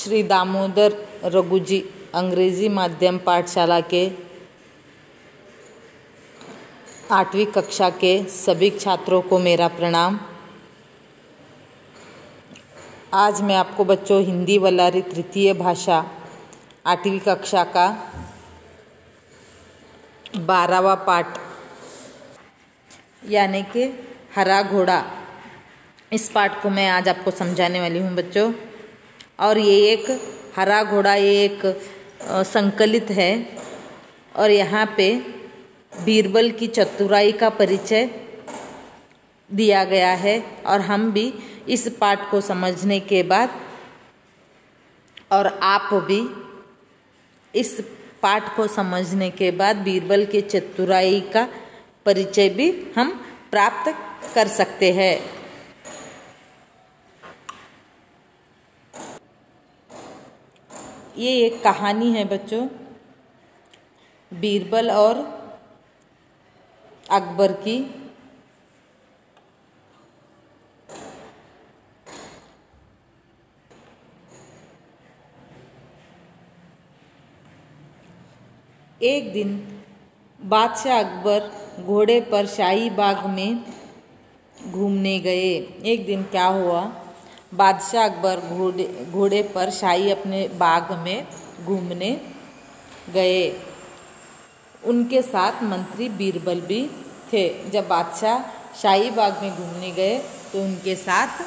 श्री दामोदर रघुजी अंग्रेजी माध्यम पाठशाला के 8वीं कक्षा के सभी छात्रों को मेरा प्रणाम। आज मैं आपको बच्चों हिंदी वल्लारी तृतीय भाषा 8वीं कक्षा का 12वां पाठ यानी कि हरा घोड़ा, इस पाठ को मैं आज आपको समझाने वाली हूँ बच्चों। और ये एक हरा घोड़ा ये एक संकलित है और यहाँ पे बीरबल की चतुराई का परिचय दिया गया है। और हम भी इस पाठ को समझने के बाद और आप भी इस पाठ को समझने के बाद बीरबल के चतुराई का परिचय भी हम प्राप्त कर सकते हैं। ये एक कहानी है बच्चों बीरबल और अकबर की। एक दिन बादशाह अकबर घोड़े पर शाही बाग में घूमने गए। एक दिन क्या हुआ, बादशाह अकबर घोड़े पर शाही अपने बाग में घूमने गए। उनके साथ मंत्री बीरबल भी थे। जब बादशाह शाही बाग में घूमने गए तो उनके साथ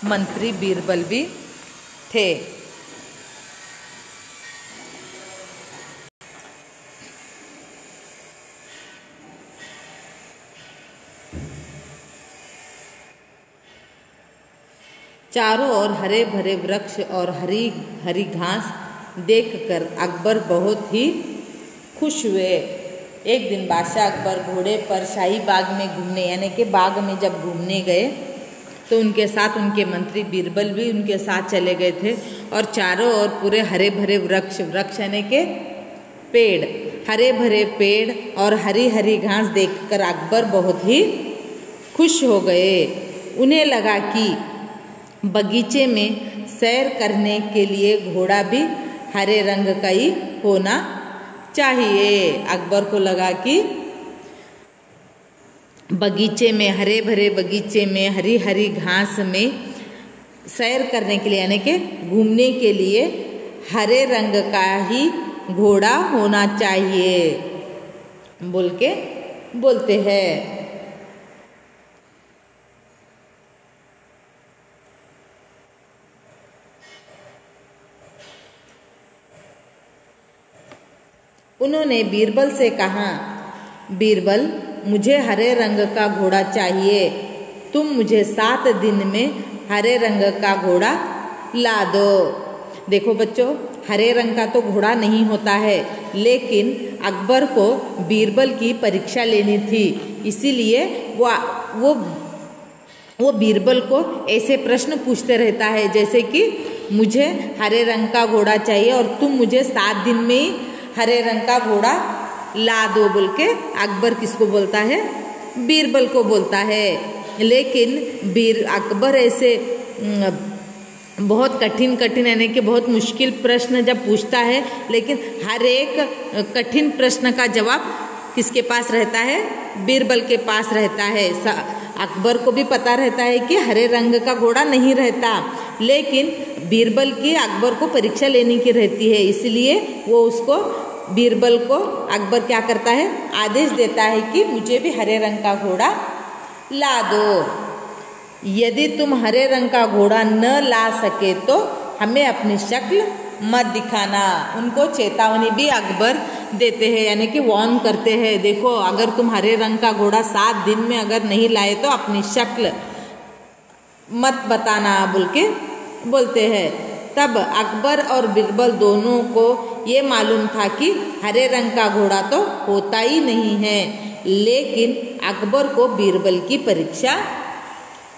मंत्री बीरबल भी थे। चारों ओर हरे भरे वृक्ष और हरी हरी घास देखकर अकबर बहुत ही खुश हुए। एक दिन बादशाह अकबर घोड़े पर शाही बाग में घूमने यानी कि बाग में जब घूमने गए तो उनके साथ उनके मंत्री बीरबल भी उनके साथ चले गए थे। और चारों ओर पूरे हरे भरे वृक्ष यानी कि पेड़, हरे भरे पेड़ और हरी हरी घास देखकर अकबर बहुत ही खुश हो गए। उन्हें लगा कि बगीचे में सैर करने के लिए घोड़ा भी हरे रंग का ही होना चाहिए। अकबर को लगा कि बगीचे में, हरे भरे बगीचे में, हरी हरी घास में सैर करने के लिए यानी कि घूमने के लिए हरे रंग का ही घोड़ा होना चाहिए बोल के बोलते हैं। उन्होंने बीरबल से कहा, बीरबल मुझे हरे रंग का घोड़ा चाहिए, तुम मुझे 7 दिन में हरे रंग का घोड़ा ला दो। देखो बच्चों, हरे रंग का तो घोड़ा नहीं होता है, लेकिन अकबर को बीरबल की परीक्षा लेनी थी। इसीलिए वो बीरबल को ऐसे प्रश्न पूछते रहता है जैसे कि मुझे हरे रंग का घोड़ा चाहिए और तुम मुझे 7 दिन में ही हरे रंग का घोड़ा ला दो बोल के अकबर किसको बोलता है, बीरबल को बोलता है। लेकिन अकबर ऐसे बहुत कठिन यानी कि बहुत मुश्किल प्रश्न जब पूछता है, लेकिन हर एक कठिन प्रश्न का जवाब किसके पास रहता है, बीरबल के पास रहता है। अकबर को भी पता रहता है कि हरे रंग का घोड़ा नहीं रहता, लेकिन बीरबल की अकबर को परीक्षा लेने की रहती है। इसलिए वो उसको बीरबल को अकबर क्या करता है, आदेश देता है कि मुझे भी हरे रंग का घोड़ा ला दो। यदि तुम हरे रंग का घोड़ा न ला सके तो हमें अपनी शक्ल मत दिखाना। उनको चेतावनी भी अकबर देते हैं यानी कि वार्न करते हैं, देखो अगर तुम हरे रंग का घोड़ा 7 दिन में अगर नहीं लाए तो अपनी शक्ल मत बताना बोल के बोलते हैं। तब अकबर और बीरबल दोनों को ये मालूम था कि हरे रंग का घोड़ा तो होता ही नहीं है, लेकिन अकबर को बीरबल की परीक्षा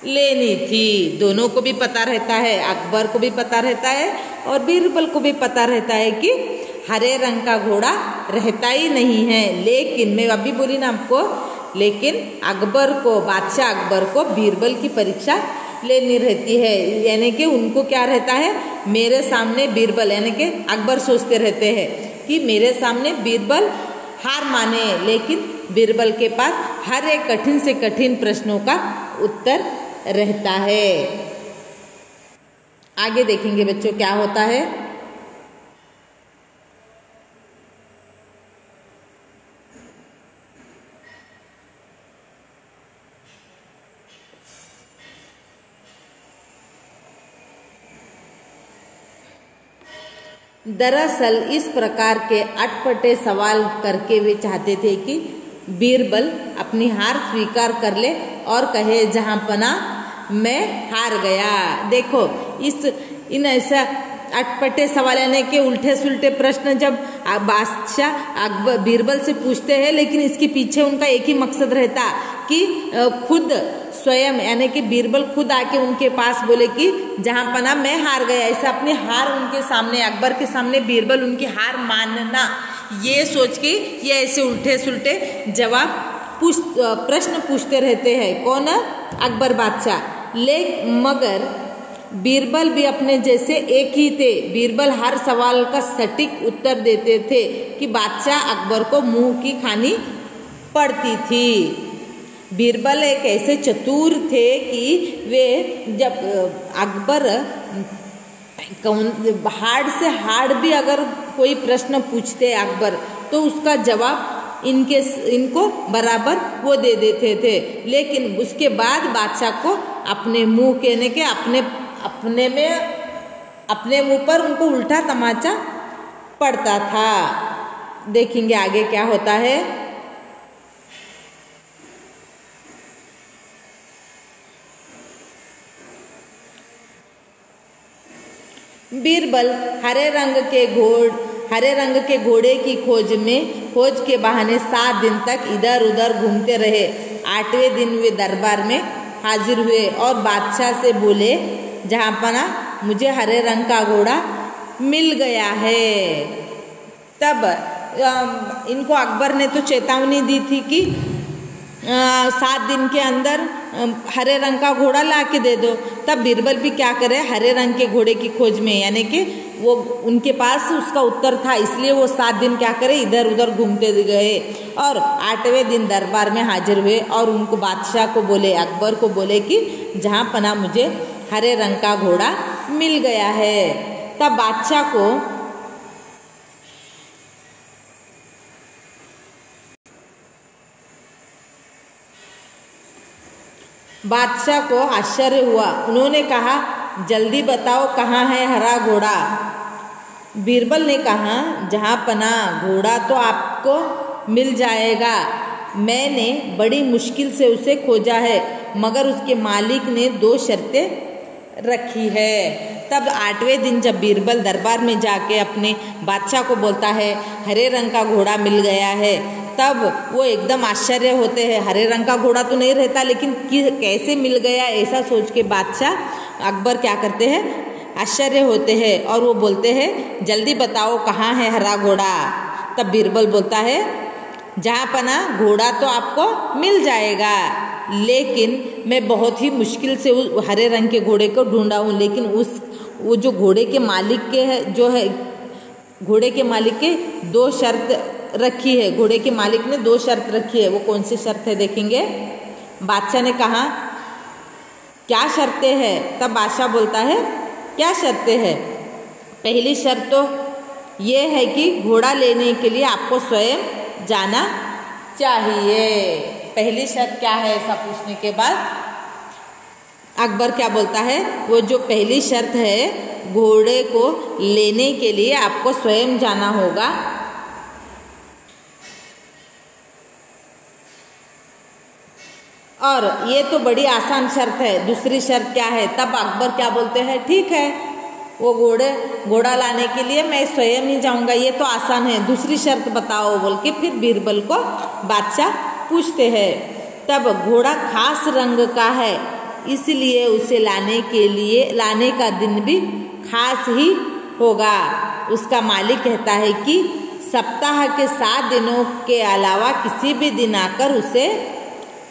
लेनी थी। दोनों को भी पता रहता है, अकबर को भी पता रहता है और बीरबल को भी पता रहता है कि हरे रंग का घोड़ा रहता ही नहीं है। लेकिन मैं अभी बोली ना आपको, लेकिन बादशाह अकबर को बीरबल की परीक्षा लेनी रहती है, यानी कि उनको क्या रहता है, मेरे सामने बीरबल, यानी कि अकबर सोचते रहते हैं कि मेरे सामने बीरबल हार माने, लेकिन बीरबल के पास हर एक कठिन से कठिन प्रश्नों का उत्तर रहता है। आगे देखेंगे बच्चों क्या होता है। दरअसल इस प्रकार के अटपटे सवाल करके वे चाहते थे कि बीरबल अपनी हार स्वीकार कर ले और कहे जहां पना मैं हार गया। देखो इन ऐसा अटपटे सवाल यानी कि उल्टे सुलटे प्रश्न जब बादशाह अकबर बीरबल से पूछते हैं, लेकिन इसके पीछे उनका एक ही मकसद रहता कि खुद स्वयं यानी कि बीरबल खुद आके उनके पास बोले कि जहां पना मैं हार गया, ऐसा अपनी हार उनके सामने अकबर के सामने बीरबल उनकी हार मानना, ये सोच के ये ऐसे उल्टे सुलटे जवाब प्रश्न पूछते रहते हैं। कौन? अकबर बादशाह। मगर बीरबल भी अपने जैसे एक ही थे। बीरबल हर सवाल का सटीक उत्तर देते थे कि बादशाह अकबर को मुंह की खानी पड़ती थी। बीरबल एक ऐसे चतुर थे कि वे जब अकबर हार्ड से हार्ड भी अगर कोई प्रश्न पूछते अकबर, तो उसका जवाब इनको बराबर वो दे देते थे, लेकिन उसके बाद बादशाह को अपने मुंह कहने के अपने मुंह पर उनको उल्टा तमाचा पड़ता था। देखेंगे आगे क्या होता है। बीरबल हरे रंग के घोड़े की खोज के बहाने 7 दिन तक इधर उधर घूमते रहे। 8वें दिन वे दरबार में हाजिर हुए और बादशाह से बोले, जहां पना मुझे हरे रंग का घोड़ा मिल गया है। तब इनको अकबर ने तो चेतावनी दी थी कि 7 दिन के अंदर हरे रंग का घोड़ा ला के दे दो। तब बीरबल भी क्या करे, हरे रंग के घोड़े की खोज में, यानी कि वो उनके पास उसका उत्तर था, इसलिए वो 7 दिन क्या करे, इधर उधर घूमते गए और 8वें दिन दरबार में हाजिर हुए और उनको बादशाह को बोले, अकबर को बोले कि जहां पना मुझे हरे रंग का घोड़ा मिल गया है। तब बादशाह को आश्चर्य हुआ। उन्होंने कहा, जल्दी बताओ कहाँ है हरा घोड़ा। बीरबल ने कहा, जहां पना घोड़ा तो आपको मिल जाएगा। मैंने बड़ी मुश्किल से उसे खोजा है, मगर उसके मालिक ने 2 शर्तें रखी है। तब 8वें दिन जब बीरबल दरबार में जाके अपने बादशाह को बोलता है, हरे रंग का घोड़ा मिल गया है, तब वो एकदम आश्चर्य होते हैं। हरे रंग का घोड़ा तो नहीं रहता, लेकिन कैसे मिल गया, ऐसा सोच के बादशाह अकबर क्या करते हैं, आश्चर्य होते हैं और वो बोलते हैं, जल्दी बताओ कहाँ है हरा घोड़ा। तब बीरबल बोलता है, जहाँ पना घोड़ा तो आपको मिल जाएगा, लेकिन मैं बहुत ही मुश्किल से उस हरे रंग के घोड़े को ढूंढा हूँ, लेकिन वो जो घोड़े के मालिक के है, जो है घोड़े के मालिक के 2 शर्त रखी है। घोड़े के मालिक ने 2 शर्त रखी है। वो कौन सी शर्त है देखेंगे। बादशाह ने कहा, क्या शर्तें हैं। तब बादशाह बोलता है, क्या शर्तें हैं। पहली शर्त तो ये है कि घोड़ा लेने के लिए आपको स्वयं जाना चाहिए। पहली शर्त क्या है, ऐसा पूछने के बाद अकबर क्या बोलता है, वो जो पहली शर्त है, घोड़े को लेने के लिए आपको स्वयं जाना होगा। और ये तो बड़ी आसान शर्त है। दूसरी शर्त क्या है। तब अकबर क्या बोलते हैं, ठीक है, वो घोड़ा लाने के लिए मैं स्वयं ही जाऊंगा, ये तो आसान है, दूसरी शर्त बताओ बोल के फिर बीरबल को बादशाह पूछते हैं। तब घोड़ा खास रंग का है, इसलिए उसे लाने का दिन भी खास ही होगा। उसका मालिक कहता है कि सप्ताह के 7 दिनों के अलावा किसी भी दिन आकर उसे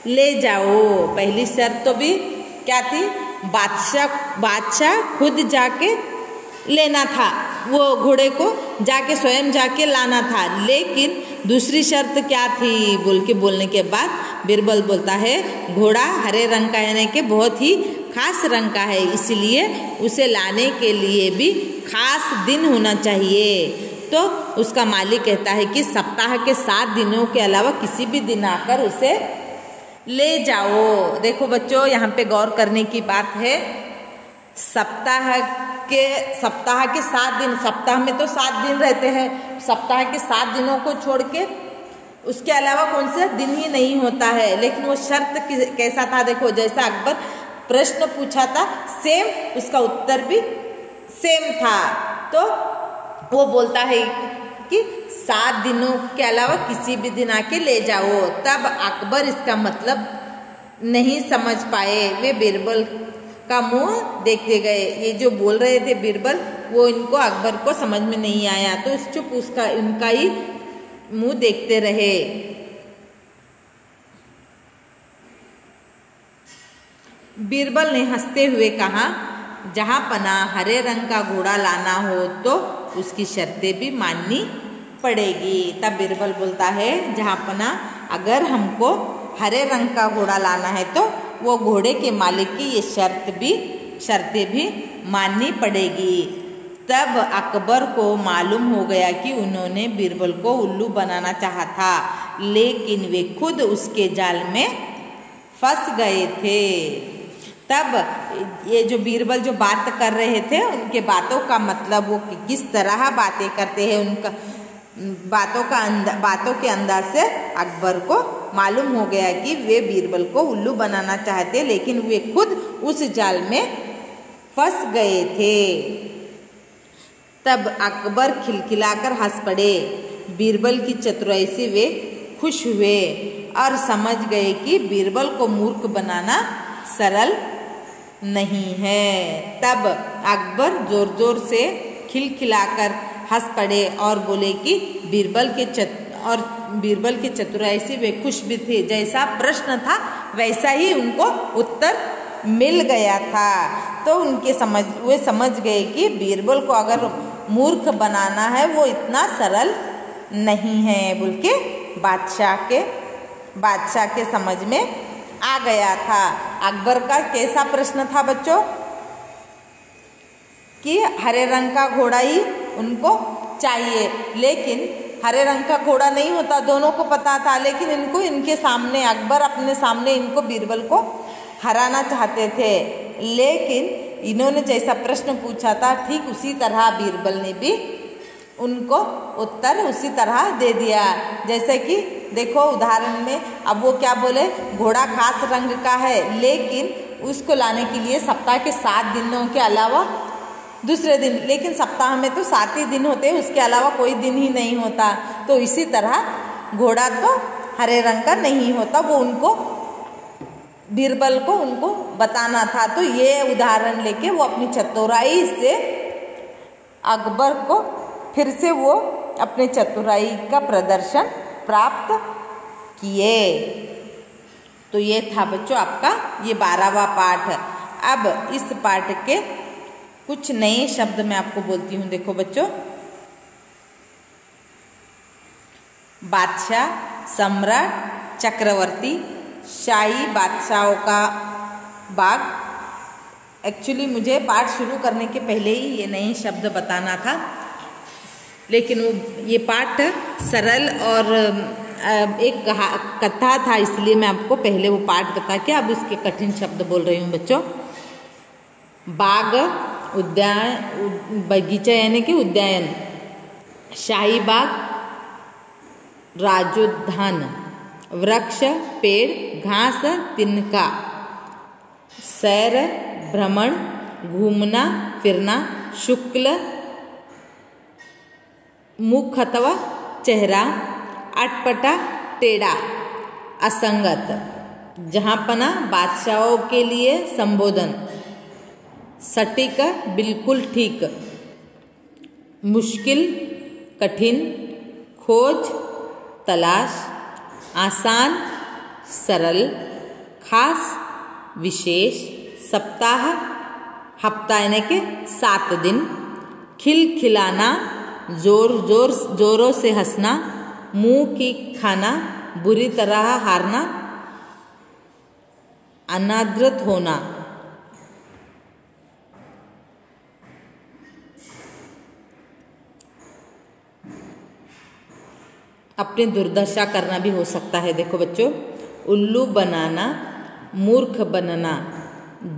ले जाओ। पहली शर्त तो भी क्या थी बादशाह खुद जाके लेना था, वो घोड़े को जाके स्वयं जाके लाना था। लेकिन दूसरी शर्त क्या थी बोलने के बाद बीरबल बोलता है घोड़ा हरे रंग का यानी कि बहुत ही खास रंग का है, इसलिए उसे लाने के लिए भी खास दिन होना चाहिए। तो उसका मालिक कहता है कि सप्ताह के 7 दिनों के अलावा किसी भी दिन आकर उसे ले जाओ। देखो बच्चों, यहाँ पे गौर करने की बात है, सप्ताह के 7 दिन, सप्ताह में तो 7 दिन रहते हैं, सप्ताह के 7 दिनों को छोड़ के उसके अलावा कौन से दिन ही नहीं होता है। लेकिन वो शर्त कैसा था, देखो जैसा अकबर प्रश्न पूछा था सेम उसका उत्तर भी सेम था। तो वो बोलता है कि 7 दिनों के अलावा किसी भी दिन आके ले जाओ। तब अकबर इसका मतलब नहीं समझ पाए, वे बीरबल का मुंह देखते गए। ये जो बोल रहे थे बीरबल, वो इनको अकबर को समझ में नहीं आया, तो चुप उनका ही मुंह देखते रहे। बीरबल ने हंसते हुए कहा, जहां पना हरे रंग का घोड़ा लाना हो तो उसकी शर्तें भी माननी पड़ेगी। तब बीरबल बोलता है जहां पना अगर हमको हरे रंग का घोड़ा लाना है तो वो घोड़े के मालिक की ये शर्तें भी माननी पड़ेगी। तब अकबर को मालूम हो गया कि उन्होंने बीरबल को उल्लू बनाना चाहा था, लेकिन वे खुद उसके जाल में फंस गए थे। तब ये जो बीरबल जो बात कर रहे थे, उनके बातों का मतलब वो किस तरह बातें करते हैं, उनका बातों के अंदाज से अकबर को मालूम हो गया कि वे बीरबल को उल्लू बनाना चाहते, लेकिन वे खुद उस जाल में फंस गए थे। तब अकबर खिलखिलाकर हंस पड़े। बीरबल की चतुराई से वे खुश हुए और समझ गए कि बीरबल को मूर्ख बनाना सरल नहीं है। तब अकबर जोर जोर से खिलखिलाकर हंस पड़े और बोले कि बीरबल के चतुराई से वे खुश भी थे, जैसा प्रश्न था वैसा ही उनको उत्तर मिल गया था। तो वे समझ गए कि बीरबल को अगर मूर्ख बनाना है वो इतना सरल नहीं है, बोल के बादशाह के समझ में आ गया था। अकबर का कैसा प्रश्न था बच्चों कि हरे रंग का घोड़ा ही उनको चाहिए, लेकिन हरे रंग का घोड़ा नहीं होता, दोनों को पता था। लेकिन इनके सामने अकबर अपने सामने इनको बीरबल को हराना चाहते थे, लेकिन इन्होंने जैसा प्रश्न पूछा था ठीक उसी तरह बीरबल ने भी उनको उत्तर उसी तरह दे दिया। जैसे कि देखो उदाहरण में अब वो क्या बोले, घोड़ा खास रंग का है, लेकिन उसको लाने के लिए सप्ताह के 7 दिनों के अलावा दूसरे दिन, लेकिन सप्ताह में तो 7 ही दिन होते हैं, उसके अलावा कोई दिन ही नहीं होता। तो इसी तरह घोड़ा तो हरे रंग का नहीं होता, वो उनको बीरबल को उनको बताना था। तो ये उदाहरण लेके वो अपनी चतुराई से अकबर को फिर से वो अपने चतुराई का प्रदर्शन प्राप्त किए। तो ये था बच्चों आपका ये 12वां पाठ। अब इस पाठ के कुछ नए शब्द मैं आपको बोलती हूँ। देखो बच्चों, बादशाह, सम्राट, चक्रवर्ती, शाही बादशाहों का बाग। एक्चुअली मुझे पाठ शुरू करने के पहले ही ये नए शब्द बताना था, लेकिन वो ये पाठ सरल और एक कथा था, इसलिए मैं आपको पहले वो पाठ बता के अब उसके कठिन शब्द बोल रही हूँ बच्चों। बाग, उद्यान, बगीचा यानी कि उद्यान, शाही बाग, राजोद्यान, वृक्ष, पेड़, घास, तिनका, सैर, भ्रमण, घूमना फिरना, शुक्ल, मुख अथवा चेहरा, अटपटा, टेढ़ा, असंगत, जहाँपना, बादशाहों के लिए संबोधन, सटीक, बिल्कुल ठीक, मुश्किल, कठिन, खोज, तलाश, आसान, सरल, खास, विशेष, सप्ताह, हफ्ता यानी कि 7 दिन, खिलखिलाना, जोरों से हंसना, मुंह की खाना, बुरी तरह हारना, अनादृत होना। अपनी दुर्दशा करना भी हो सकता है। देखो बच्चों, उल्लू बनाना, मूर्ख बनना,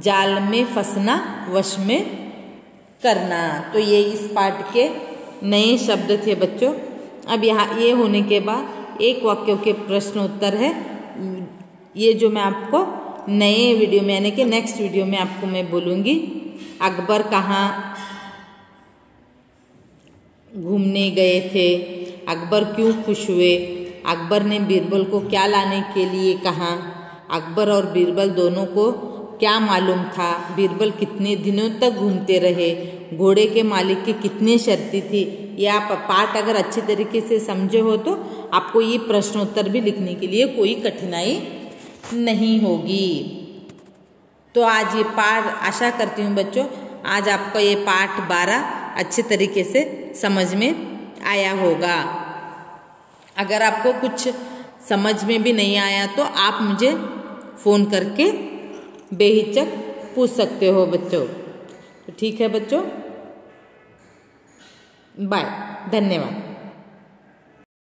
जाल में फंसना, वश में करना। तो ये इस पाठ के नए शब्द थे बच्चों। अब यहाँ ये होने के बाद एक वाक्यों के प्रश्न उत्तर है। ये जो मैं आपको नए वीडियो में यानी कि नेक्स्ट वीडियो में आपको मैं बोलूँगी। अकबर कहाँ घूमने गए थे, अकबर क्यों खुश हुए, अकबर ने बीरबल को क्या लाने के लिए कहा, अकबर और बीरबल दोनों को क्या मालूम था, बीरबल कितने दिनों तक घूमते रहे, घोड़े के मालिक की कितनी शर्तें थी। ये आप पाठ अगर अच्छी तरीके से समझे हो तो आपको ये प्रश्नोत्तर भी लिखने के लिए कोई कठिनाई नहीं होगी। तो आज ये पाठ, आशा करती हूँ बच्चों आज आपका ये पाठ 12 अच्छे तरीके से समझ में आया होगा। अगर आपको कुछ समझ में भी नहीं आया तो आप मुझे फ़ोन करके बेहिचक पूछ सकते हो बच्चों। तो ठीक है बच्चों, बाय, धन्यवाद।